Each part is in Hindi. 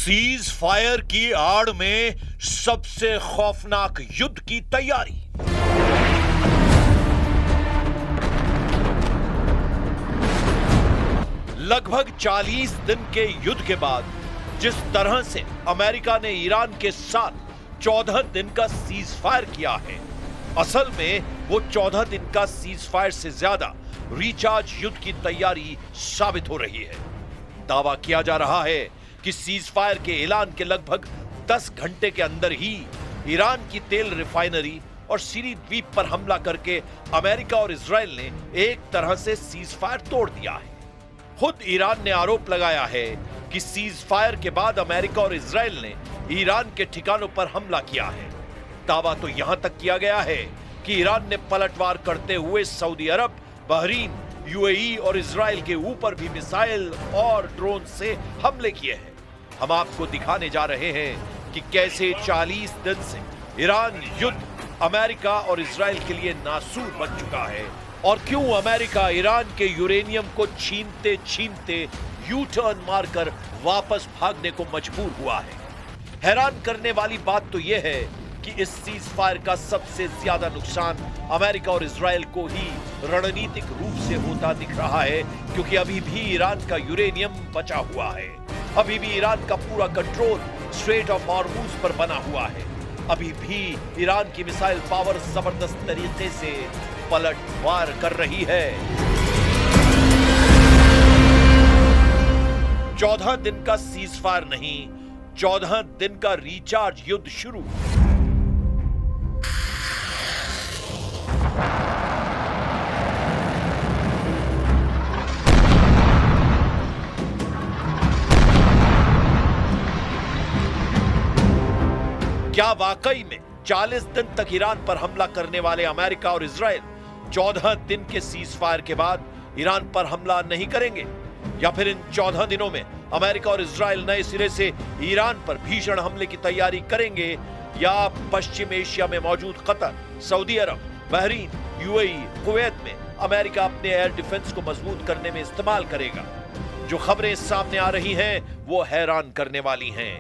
सीज फायर की आड़ में सबसे खौफनाक युद्ध की तैयारी। लगभग 40 दिन के युद्ध के बाद जिस तरह से अमेरिका ने ईरान के साथ 14 दिन का सीज फायर किया है, असल में वो 14 दिन का सीज फायर से ज्यादा रिचार्ज युद्ध की तैयारी साबित हो रही है। दावा किया जा रहा है कि सीज फायर के ऐलान के लगभग 10 घंटे के अंदर ही ईरान की तेल रिफाइनरी और सीरी द्वीप पर हमला करके अमेरिका और इजराइल ने एक तरह से सीज फायर तोड़ दिया है। खुद ईरान ने आरोप लगाया है कि सीज फायर के बाद अमेरिका और इजराइल ने ईरान के ठिकानों पर हमला किया है। दावा तो यहां तक किया गया है कि ईरान ने पलटवार करते हुए सऊदी अरब, बहरीन, यूएई और इजराइल के ऊपर भी मिसाइल और ड्रोन से हमले किए हैं। हम आपको दिखाने जा रहे हैं कि कैसे 40 दिन से ईरान युद्ध अमेरिका और इजराइल के लिए नासूर बन चुका है और क्यों अमेरिका ईरान के यूरेनियम को छीनते छीनते यू टर्न मारकर वापस भागने को मजबूर हुआ है। हैरान करने वाली बात तो यह है कि इस सीज फायर का सबसे ज्यादा नुकसान अमेरिका और इजराइल को ही रणनीतिक रूप से होता दिख रहा है, क्योंकि अभी भी ईरान का यूरेनियम बचा हुआ है। अभी भी ईरान का पूरा कंट्रोल स्ट्रेट ऑफ हॉर्मुज पर बना हुआ है। अभी भी ईरान की मिसाइल पावर जबरदस्त तरीके से पलटवार कर रही है। 14 दिन का सीज फायर नहीं, 14 दिन का रिचार्ज युद्ध शुरू। क्या वाकई में 40 दिन तक ईरान पर हमला करने वाले अमेरिका और इजराइल 14 दिन के सीज फायर के बाद ईरान पर हमला नहीं करेंगे, या फिर इन 14 दिनों में अमेरिका और इजराइल नए सिरे से ईरान पर भीषण हमले की तैयारी करेंगे, या पश्चिम एशिया में मौजूद कतर, सऊदी अरब, बहरीन, यूएई, कुवैत में अमेरिका अपने एयर डिफेंस को मजबूत करने में इस्तेमाल करेगा। जो खबरें सामने आ रही हैं वो हैरान करने वाली हैं।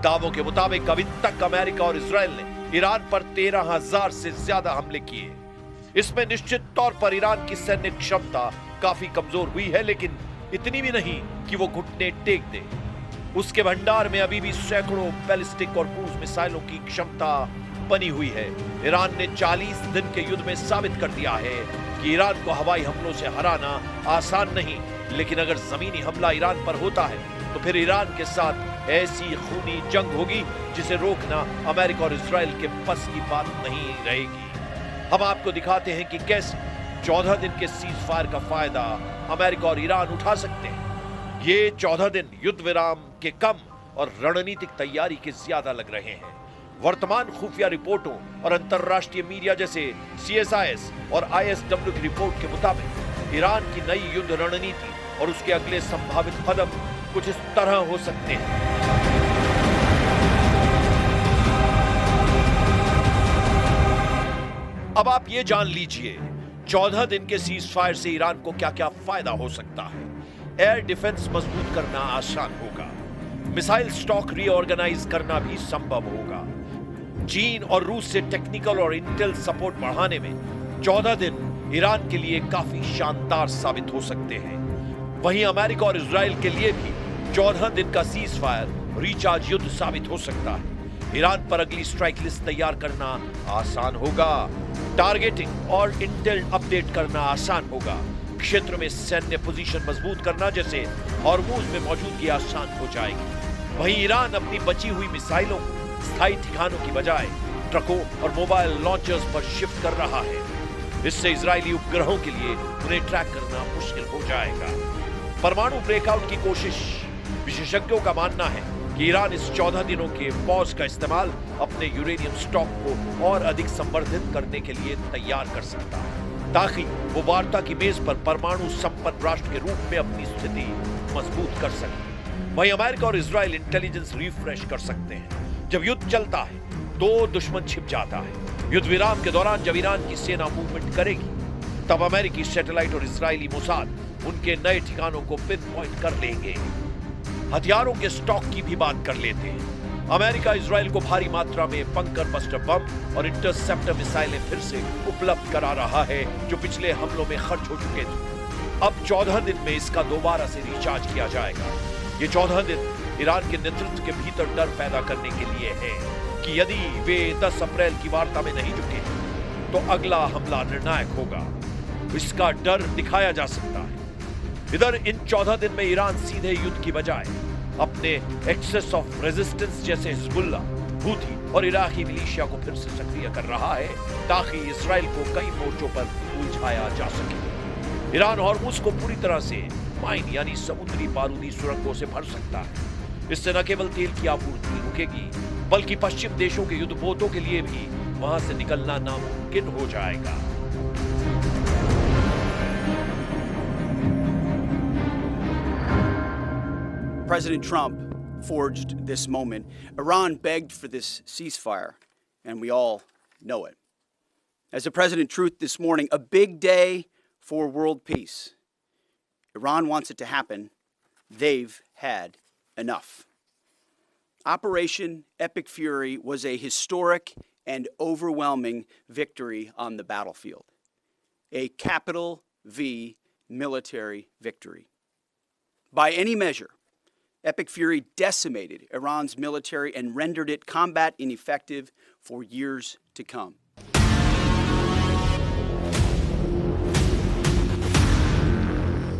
दावों के मुताबिक अभी तक अमेरिका और इजराइल ने ईरान पर 13,000 से ज्यादा हमले किए। इसमें निश्चित तौर पर ईरान की सैन्य क्षमता काफी कमजोर हुई है, लेकिन इतनी भी नहीं कि वो घुटने टेक दे। उसके भंडार में अभी भी सैकड़ों बैलिस्टिक और क्रूज मिसाइलों की क्षमता बनी हुई है। ईरान ने 40 दिन के युद्ध में साबित कर दिया है कि ईरान को हवाई हमलों से हराना आसान नहीं, लेकिन अगर जमीनी हमला ईरान पर होता है तो फिर ईरान के साथ ऐसी खूनी जंग होगी जिसे रोकना अमेरिका और इजराइल के बस की बात नहीं रहेगी। हम आपको दिखाते हैं कि कैसे 14 दिन के सीज फायर का फायदा अमेरिका और ईरान उठा सकते हैं। ये 14 दिन युद्ध विराम के कम और रणनीतिक तैयारी के ज्यादा लग रहे हैं। वर्तमान खुफिया रिपोर्टों और अंतरराष्ट्रीय मीडिया जैसे CSIS और ISW की रिपोर्ट के मुताबिक ईरान की नई युद्ध रणनीति और उसके अगले संभावित कदम कुछ इस तरह हो सकते हैं। अब आप ये जान लीजिए 14 दिन के सीज फायर से ईरान को क्या क्या फायदा हो सकता है। एयर डिफेंस मजबूत करना आसान होगा, मिसाइल स्टॉक रीऑर्गेनाइज करना भी संभव होगा। चीन और रूस से टेक्निकल और इंटेल सपोर्ट बढ़ाने में 14 दिन ईरान के लिए काफी शानदार साबित हो सकते हैं। वहीं अमेरिका और इजराइल के लिए भी 14 दिन का सीज फायर रिचार्ज युद्ध साबित हो सकता है। ईरान पर अगली स्ट्राइक लिस्ट तैयार करना आसान होगा, टारगेटिंग और इंटेल अपडेट करना आसान होगा, क्षेत्र में सैन्य पोजीशन मजबूत करना जैसे हॉर्मुज में मौजूदगी आसान हो जाएगी। वहीं ईरान अपनी बची हुई मिसाइलों को स्थायी ठिकानों की बजाय ट्रकों और मोबाइल लॉन्चर्स पर शिफ्ट कर रहा है। इससे इजरायली उपग्रहों के लिए उन्हें ट्रैक करना मुश्किल हो जाएगा। परमाणु ब्रेकआउट की कोशिश, विशेषज्ञों का मानना है कि ईरान इस 14 दिनों के पॉज का इस्तेमाल अपने यूरेनियम स्टॉक को और अधिक संवर्धित करने के लिए तैयार कर सकता है, ताकि वो वार्ता की मेज पर परमाणु संपन्न राष्ट्र के रूप में अपनी स्थिति मजबूत कर सके। वहीं अमेरिका और इजराइल इंटेलिजेंस रिफ्रेश कर सकते हैं। जब युद्ध चलता है तो दुश्मन छिप जाता है। युद्ध विराम के दौरान जब ईरान की सेना मूवमेंट करेगी, तब अमेरिकी सैटेलाइट और इजरायली मोसाद उनके नए ठिकानों को पिन पॉइंट कर लेंगे। हथियारों के स्टॉक की भी बात कर लेते हैं। अमेरिका इजराइल को भारी मात्रा में बंकर बस्टर बम और इंटरसेप्टर मिसाइलें फिर से उपलब्ध करा रहा है, जो पिछले हमलों में खर्च हो चुके थे। अब 14 दिन में इसका दोबारा से रिचार्ज किया जाएगा। ये 14 दिन ईरान के नेतृत्व के भीतर डर पैदा करने के लिए है कि यदि वे 10 अप्रैल की वार्ता में नहीं जुटे तो अगला हमला निर्णायक होगा। इसका डर दिखाया जा सकता है। इधर इन 14 दिन में ईरान सीधे युद्ध की बजाय अपने एक्सेस ऑफ रेजिस्टेंस जैसे हिजबुल्ला, हूथी और इराकी मिलिशिया को फिर से सक्रिय कर रहा है, ताकि इजराइल को कई मोर्चों पर उलझाया जा सके। ईरान हॉर्मुज को पूरी तरह से माइन यानी समुद्री बारूदी सुरंगों से भर सकता है। इससे न केवल तेल की आपूर्ति रुकेगी, बल्कि पश्चिम देशों के युद्धपोतों के लिए भी वहां से निकलना नामुमकिन हो जाएगा। President Trump forged this moment. Iran begged for this ceasefire, and we all know it. As the President truth this morning, a big day for world peace. Iran wants it to happen. They've had enough. Operation Epic Fury was a historic and overwhelming victory on the battlefield. A capital V military victory. By any measure, Epic Fury decimated Iran's military and rendered it combat ineffective for years to come.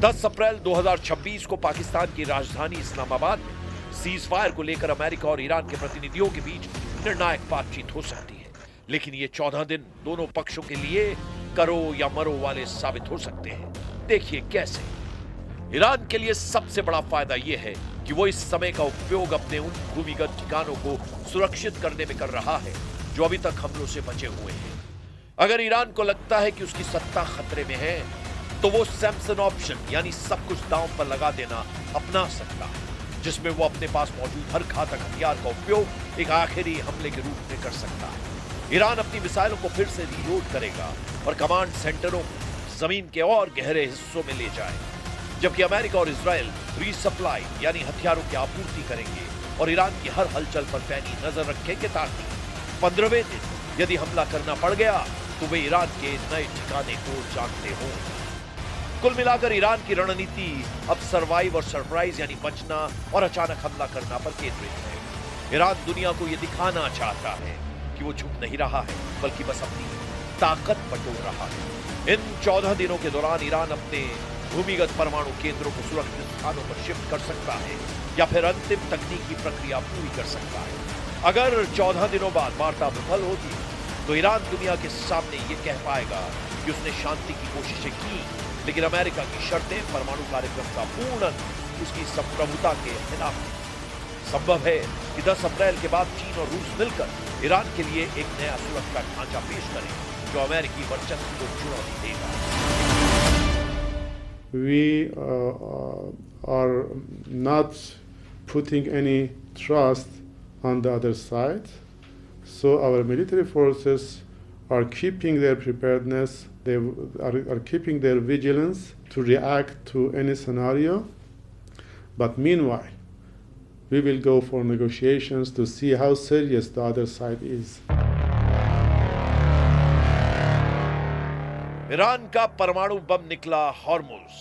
दस अप्रैल 2026 को पाकिस्तान की राजधानी इस्लामाबाद में सीज फायर को लेकर अमेरिका और ईरान के प्रतिनिधियों के बीच निर्णायक बातचीत हो सकती है। लेकिन ये 14 दिन दोनों पक्षों के लिए करो या मरो वाले साबित हो सकते हैं। देखिए कैसे। ईरान के लिए सबसे बड़ा फायदा यह है कि वो इस समय का उपयोग अपने उन भूमिगत ठिकानों को सुरक्षित करने में कर रहा है जो अभी तक हमलों से बचे हुए हैं। अगर ईरान को लगता है कि उसकी सत्ता खतरे में है, तो वो सैमसन ऑप्शन यानी सब कुछ दांव पर लगा देना अपना सकता है, जिसमें वो अपने पास मौजूद हर घातक हथियार का उपयोग एक आखिरी हमले के रूप में कर सकता है। ईरान अपनी मिसाइलों को फिर से रीलोड करेगा और कमांड सेंटरों को जमीन के और गहरे हिस्सों में ले जाएगा, जबकि अमेरिका और इजराइल रीसप्लाई यानी हथियारों की आपूर्ति करेंगे और ईरान की हर हलचल पर पैनी नजर रखेंगे, ताकि 15वें दिन यदि हमला करना पड़ गया तो वे ईरान के नए ठिकाने को जानते हों। कुल मिलाकर ईरान की रणनीति अब सर्वाइव और सरप्राइज यानी बचना और अचानक हमला करना पर केंद्रित है। ईरान दुनिया को यह दिखाना चाहता है कि वो झुक नहीं रहा है, बल्कि बस अपनी ताकत बटोर रहा है। इन 14 दिनों के दौरान ईरान अपने भूमिगत परमाणु केंद्रों को सुरक्षित स्थानों पर शिफ्ट कर सकता है या फिर अंतिम तकनीकी प्रक्रिया पूरी कर सकता है। अगर 14 दिनों बाद वार्ता विफल होती है तो ईरान दुनिया के सामने ये कह पाएगा कि उसने शांति की कोशिशें की, लेकिन अमेरिका की शर्तें परमाणु कार्यक्रम का पूर्ण उसकी संप्रभुता के खिलाफ है। संभव है कि 10 अप्रैल के बाद चीन और रूस मिलकर ईरान के लिए एक नया सुरक्षा ढांचा पेश करें जो अमेरिकी वर्चस्व को चुनौती देगा। We are not putting any trust on the other side, so our military forces are keeping their preparedness, they are keeping their vigilance to react to any scenario. But meanwhile, we will go for negotiations to see how serious the other side is. Iran का परमाणु बम निकला हॉर्मुज,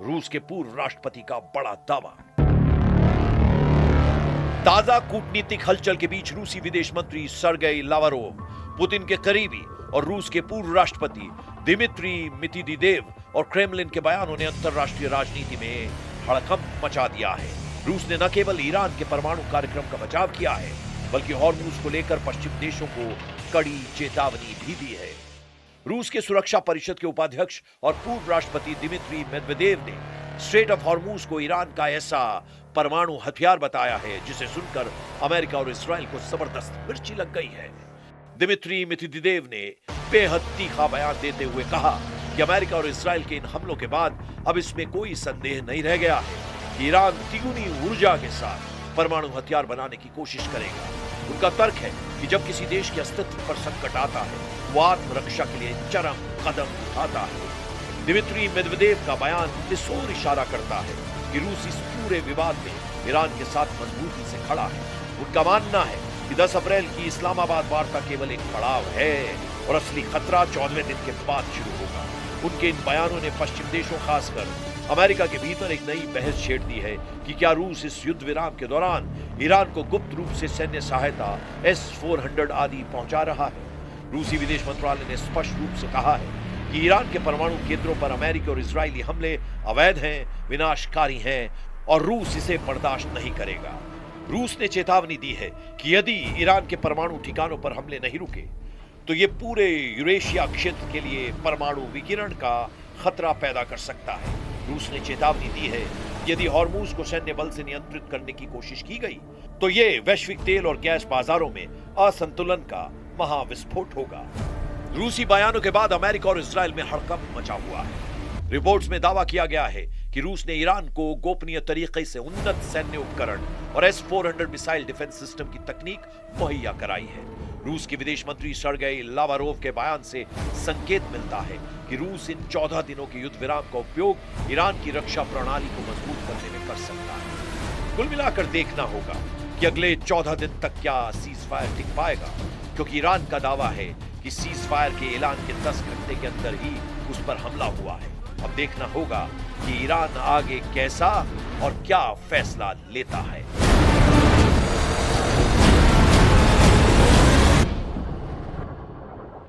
रूस के पूर्व राष्ट्रपति का बड़ा दावा। ताजा कूटनीतिक हलचल के बीच रूसी विदेश मंत्री सर्गेई लावरोव, पुतिन के करीबी और रूस के पूर्व राष्ट्रपति दिमित्री मेदवेदेव और क्रेमलिन के बयानों ने अंतरराष्ट्रीय राजनीति में हड़कंप मचा दिया है। रूस ने न केवल ईरान के परमाणु कार्यक्रम का बचाव किया है, बल्कि हॉर्मुज को लेकर पश्चिम देशों को कड़ी चेतावनी भी दी है। रूस के सुरक्षा परिषद के उपाध्यक्ष और पूर्व राष्ट्रपति दिमित्री मेदवेदेव ने स्ट्रेट ऑफ हॉर्मुज को ईरान का ऐसा परमाणु हथियार बताया है जिसे सुनकर अमेरिका और इजराइल को जबरदस्त मिर्ची लग गई है। दिमित्री मेदवेदेव ने बेहद तीखा बयान देते हुए कहा कि अमेरिका और इजराइल के इन हमलों के बाद अब इसमें कोई संदेह नहीं रह गया है कि ईरान तिगुनी ऊर्जा के साथ परमाणु हथियार बनाने की कोशिश करेगा। उनका तर्क है कि जब किसी देश के अस्तित्व पर संकट आता है, वो आत्मरक्षा के लिए चरम कदम उठाता है। दिमित्री मेदवेदेव का बयान इस ओर इशारा करता है कि रूस इस पूरे विवाद में ईरान के साथ मजबूती से खड़ा है। उनका मानना है कि 10 अप्रैल की इस्लामाबाद वार्ता केवल एक पड़ाव है और असली खतरा 14वें दिन के बाद शुरू होगा। उनके इन बयानों ने पश्चिम देशों, खासकर अमेरिका के भीतर एक नई बहस छेड़ दी है कि क्या रूस इस युद्ध विराम के दौरान ईरान को गुप्त रूप से सैन्य सहायता S-400 आदि पहुंचा रहा है। रूसी विदेश मंत्रालय ने स्पष्ट रूप से कहा है कि ईरान के परमाणु केंद्रों पर अमेरिकी और इजरायली हमले अवैध हैं, विनाशकारी हैं और रूस इसे बर्दाश्त नहीं करेगा। रूस ने चेतावनी दी है कि यदि ईरान के परमाणु ठिकानों पर हमले नहीं रुके तो ये पूरे यूरेशिया क्षेत्र के लिए परमाणु विकिरण का खतरा पैदा कर सकता है। रूस ने चेतावनी दी है कि यदि हॉर्मुज को सैन्य बल से नियंत्रित करने की कोशिश की गई तो ये वैश्विक तेल और गैस बाजारों में असंतुलन का महाविस्फोट होगा। रूसी बयानों के बाद अमेरिका और इजरायल में हड़कंप मचा हुआ है। रिपोर्ट्स में दावा किया गया है कि रूस ने ईरान को गोपनीय तरीके से उन्नत सैन्य उपकरण और S-400 मिसाइल डिफेंस सिस्टम की तकनीक मुहैया कराई है। रूस के विदेश मंत्री सर्गेई लावारोव के बयान से संकेत मिलता है कि रूस इन 14 दिनों के युद्ध विराम का उपयोग ईरान की रक्षा प्रणाली को मजबूत करने में कर सकता है। कुल मिलाकर देखना होगा कि अगले 14 दिन तक क्या सीज फायर टिक पाएगा, क्योंकि ईरान का दावा है कि सीज फायर के ऐलान के 10 घंटे के अंदर ही उस पर हमला हुआ है। अब देखना होगा कि ईरान आगे कैसा और क्या फैसला लेता है।